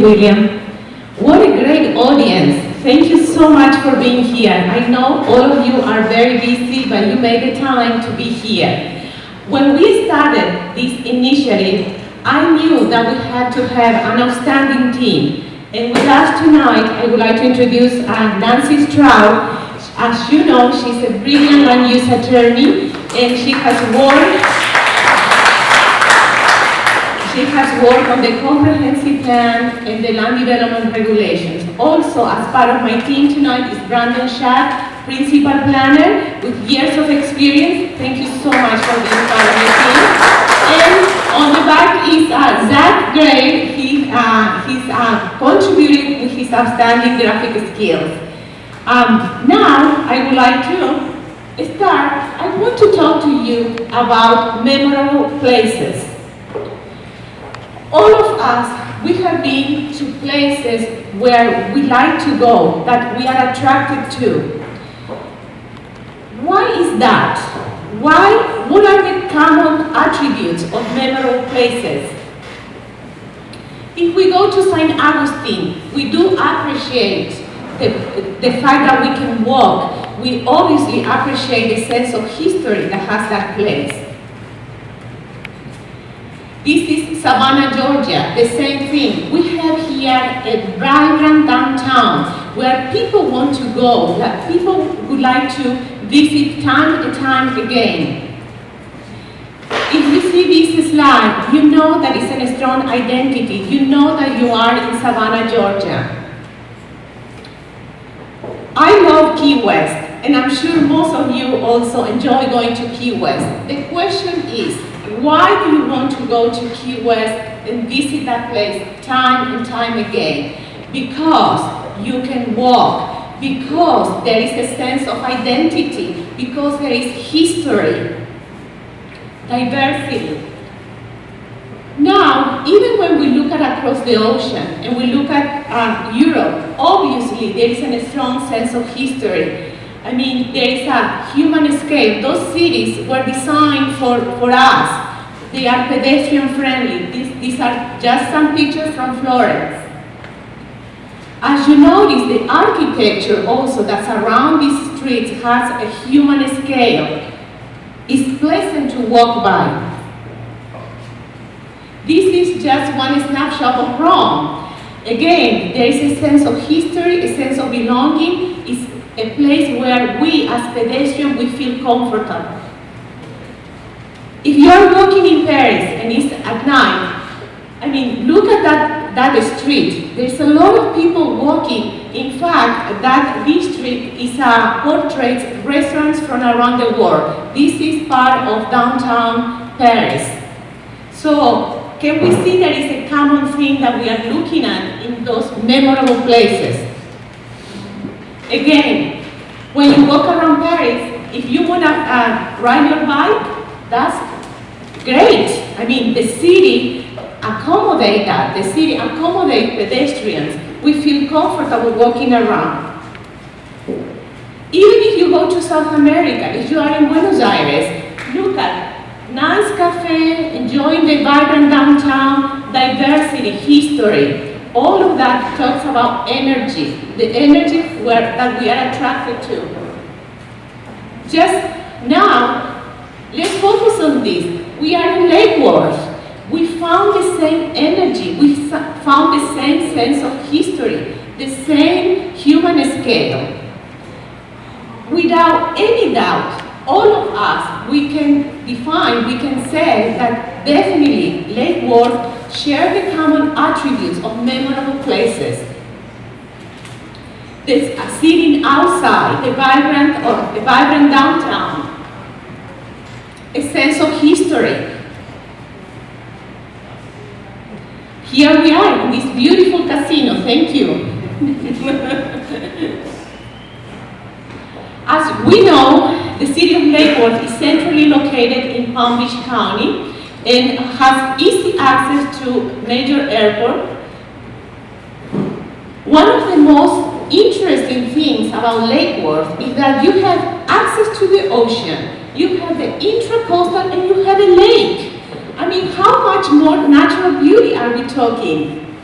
William. What a great audience. Thank you so much for being here. I know all of you are very busy, but you made the time to be here. When we started this initiative, I knew that we had to have an outstanding team. And with us tonight, I would like to introduce Nancy Stroud. As you know, she's a brilliant land use attorney, and she has worked on the comprehensive plan and the land development regulations. Also, as part of my team tonight is Brandon Schack, principal planner with years of experience. Thank you so much for being part of the team. And on the back is Zach Gray. He's contributing with his outstanding graphic skills. Now, I would like to start. I want to talk to you about memorable places. All of us, we have been to places where we like to go, that we are attracted to. Why is that? Why? What are the common attributes of memorable places? If we go to St. Augustine, we do appreciate the fact that we can walk. We obviously appreciate the sense of history that has that place. This is Savannah, Georgia, the same thing. We have here a vibrant downtown where people want to go, that people would like to visit time and time again. If you see this slide, you know that it's a strong identity. You know that you are in Savannah, Georgia. I love Key West, and I'm sure most of you also enjoy going to Key West. The question is, why do you want to go to Key West and visit that place time and time again? Because you can walk, because there is a sense of identity, because there is history, diversity. Now, even when we look at across the ocean and we look at Europe, obviously there is a strong sense of history. I mean, there is a human scale. Those cities were designed for us. They are pedestrian friendly. These are just some pictures from Florence. As you notice, the architecture also that's around these streets has a human scale. It's pleasant to walk by. This is just one snapshot of Rome. Again, there is a sense of history, a sense of belonging. It's a place where we as pedestrians, we feel comfortable. If you are walking in Paris and it's at night, I mean, look at that street. There's a lot of people walking. In fact, this street is portraits restaurants from around the world. This is part of downtown Paris. So, can we see there is a common thing that we are looking at in those memorable places? Again, when you walk around Paris, if you want to ride your bike, that's great. I mean, the city accommodates that. The city accommodates pedestrians. We feel comfortable walking around. Even if you go to South America, if you are in Buenos Aires, look at nice cafe, enjoying the vibrant downtown, diversity, history. All of that talks about energy, the energy that we are attracted to. Just now, let's focus on this. We are in Lake Worth. We found the same energy. We found the same sense of history, the same human scale. Without any doubt, all of us, we can define, we can say that definitely Lake Worth share the common attributes of memorable places. This sitting outside, the vibrant downtown, a sense of history. Here we are in this beautiful casino, thank you. As we know, the city of Lake Worth is centrally located in Palm Beach County and has easy access to major airport. One of the most interesting things about Lake Worth is that you have access to the ocean, you have the intracoastal, and you have a lake. I mean, how much more natural beauty are we talking?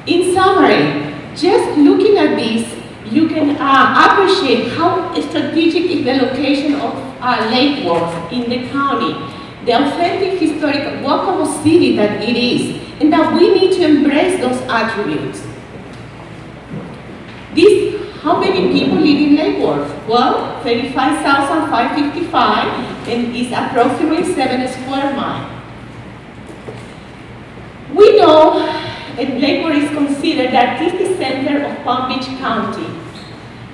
In summary, just looking at this, you can appreciate how strategic is the location of Lake Worth in the county, the authentic, historic, walkable city that it is, and that we need to embrace those attributes. How many people live in Lake Worth? Well, 35,555, and it's approximately 7 square miles. We know, and Lake Worth is considered the artistic center of Palm Beach County.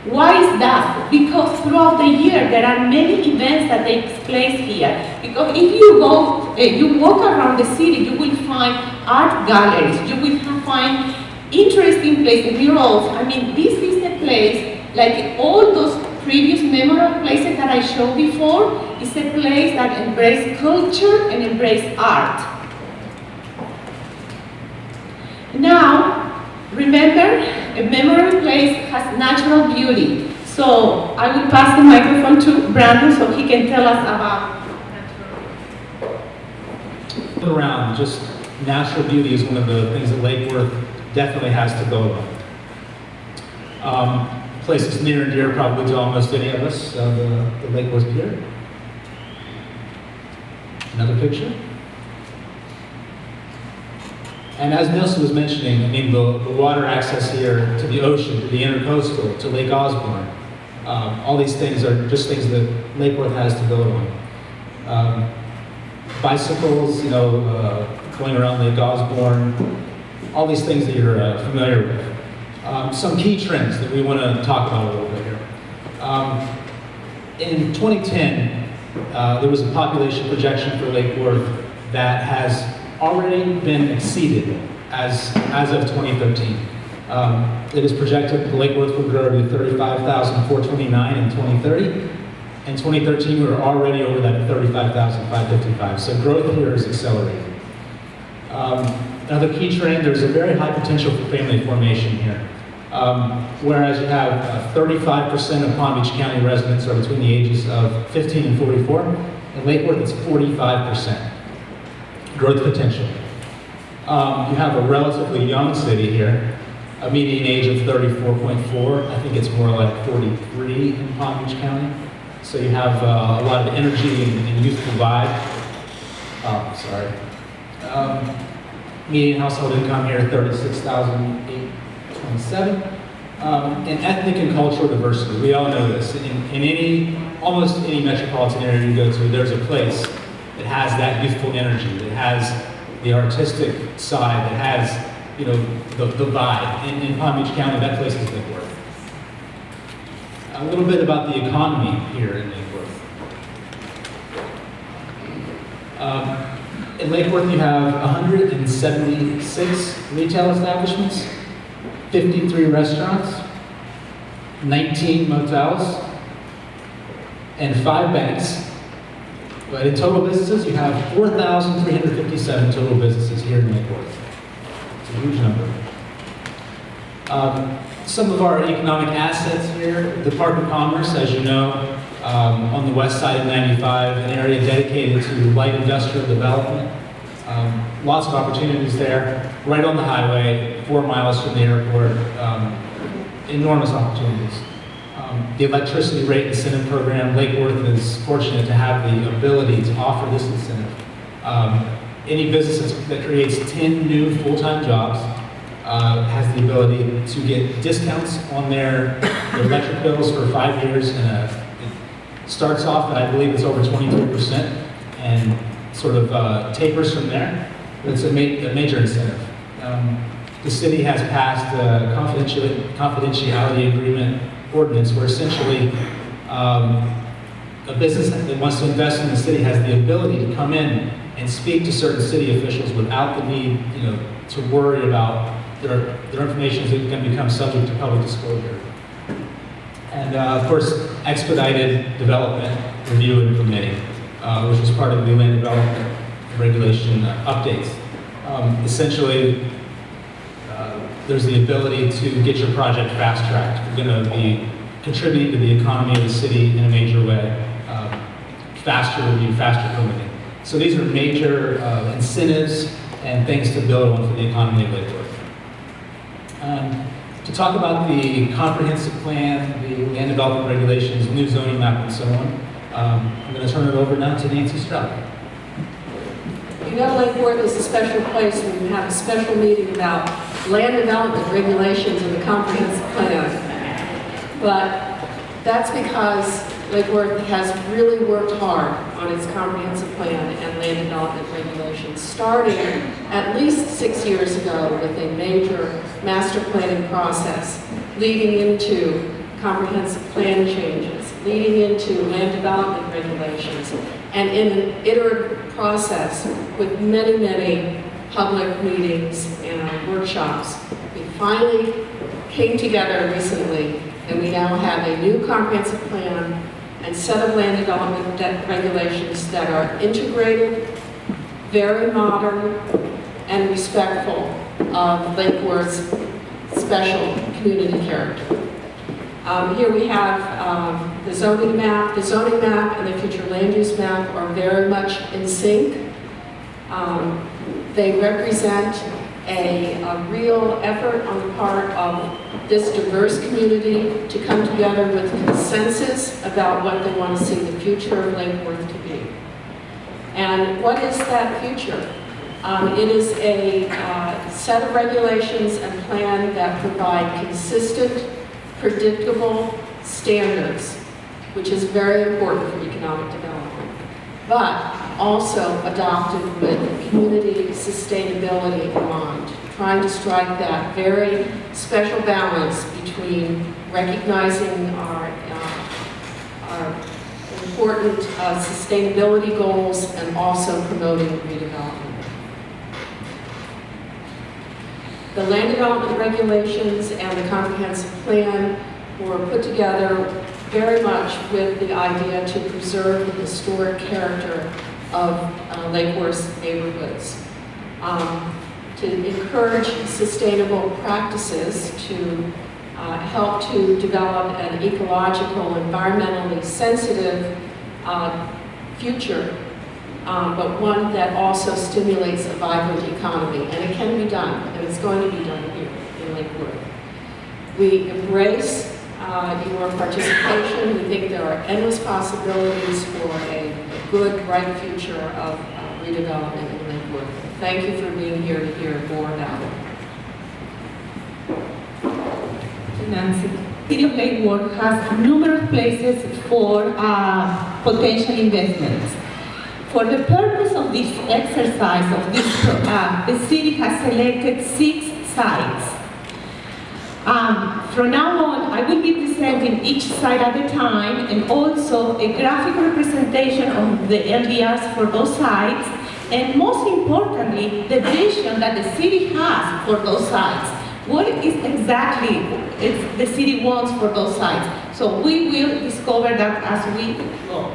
Why is that? Because throughout the year, there are many events that take place here. Because if you go, you walk around the city, you will find art galleries, you will find interesting places, murals. I mean, this is a place, like all those previous memorable places that I showed before, is a place that embraces culture and embraces art. Now, remember, a memorable place has natural beauty. So I will pass the microphone to Brandon so he can tell us about natural. Around, just natural beauty is one of the things that Lake Worth definitely has to go on. Places near and dear probably to almost any of us, the Lake Worth Pier. Another picture. And as Nelson was mentioning, I mean, the water access here to the ocean, to the intercoastal, to Lake Osborne, all these things are just things that Lake Worth has to build on. Bicycles, you know, going around Lake Osborne, all these things that you're familiar with. Some key trends that we want to talk about a little bit here. In 2010, there was a population projection for Lake Worth that has already been exceeded as of 2013. It is projected that Lake Worth will grow to 35,429 in 2030. In 2013, we were already over that at 35,555. So growth here is accelerating. Another key trend, there's a very high potential for family formation here. Whereas you have 35% of Palm Beach County residents are between the ages of 15 and 44, in Lake Worth it's 45%. Growth potential. You have a relatively young city here, a median age of 34.4. I think it's more like 43 in Palm Beach County. So you have a lot of energy and youthful vibe. Median household income here, 36,827. And ethnic and cultural diversity. We all know this. In almost any metropolitan area you go to, there's a place that has that youthful energy, that has the artistic side, that has, you know, the vibe. In Palm Beach County, that place is Lake Worth. A little bit about the economy here in Lake Worth. In Lake Worth, you have 176 retail establishments, 53 restaurants, 19 motels, and 5 banks. But in total businesses, you have 4,357 total businesses here in Lake Worth. It's a huge number. Some of our economic assets here, the Park of Commerce, as you know, on the west side of 95, an area dedicated to light industrial development. Lots of opportunities there, right on the highway, 4 miles from the airport, enormous opportunities. The electricity rate incentive program, Lake Worth is fortunate to have the ability to offer this incentive. Any business that creates 10 new full-time jobs has the ability to get discounts on their electric bills for 5 years, and it starts off at, I believe it's over 23%, and sort of tapers from there. But it's a major incentive. The city has passed a confidentiality agreement ordinance where essentially a business that wants to invest in the city has the ability to come in and speak to certain city officials without the need, you know, to worry about their information is going to become subject to public disclosure. And of course, expedited development review and permitting, which is part of the land development regulation updates. Essentially, there's the ability to get your project fast-tracked. We're going to be contributing to the economy of the city in a major way. Faster review, faster permitting. So these are major incentives and things to build on for the economy of Lake Worth. to talk about the comprehensive plan, the land development regulations, new zoning map, and so on. I'm going to turn it over now to Nancy Stroud. You know, Lake Worth is a special place when you have a special meeting about land development regulations and the comprehensive plan. But that's because Lake Worth has really worked hard on its comprehensive plan and land development regulations, starting at least 6 years ago with a major master planning process, leading into comprehensive plan changes, leading into land development regulations, and in an iterative process with many, many public meetings and workshops. We finally came together recently, and we now have a new comprehensive plan and set of land development regulations that are integrated, very modern, and respectful of Lake Worth's special community character. Here we have the zoning map. The zoning map and the future land use map are very much in sync. They represent a real effort on the part of this diverse community to come together with consensus about what they want to see the future of Lake Worth to be. And what is that future? It is a set of regulations and plan that provide consistent, predictable standards, which is very important for economic development, but also adopted with community sustainability in mind, trying to strike that very special balance between recognizing our important sustainability goals and also promoting redevelopment. The land development regulations and the comprehensive plan were put together very much with the idea to preserve the historic character of Lake Worth's neighborhoods, to encourage sustainable practices, to help to develop an ecological, environmentally sensitive future, but one that also stimulates a vibrant economy. And it can be done, and it's going to be done here in Lake Worth. We embrace your participation. We think there are endless possibilities for a good, bright future of redevelopment in Lake Worth. Thank you for being here to hear more about it. Nancy. The City of Lake Worth has numerous places for potential investments. For the purpose of this exercise, the city has selected 6 sites. From now on, I will be presenting each site at a time and also a graphic representation of the LDRs for those sites, and most importantly, the vision that the city has for those sites. What is exactly the city wants for those sites? So we will discover that as we go.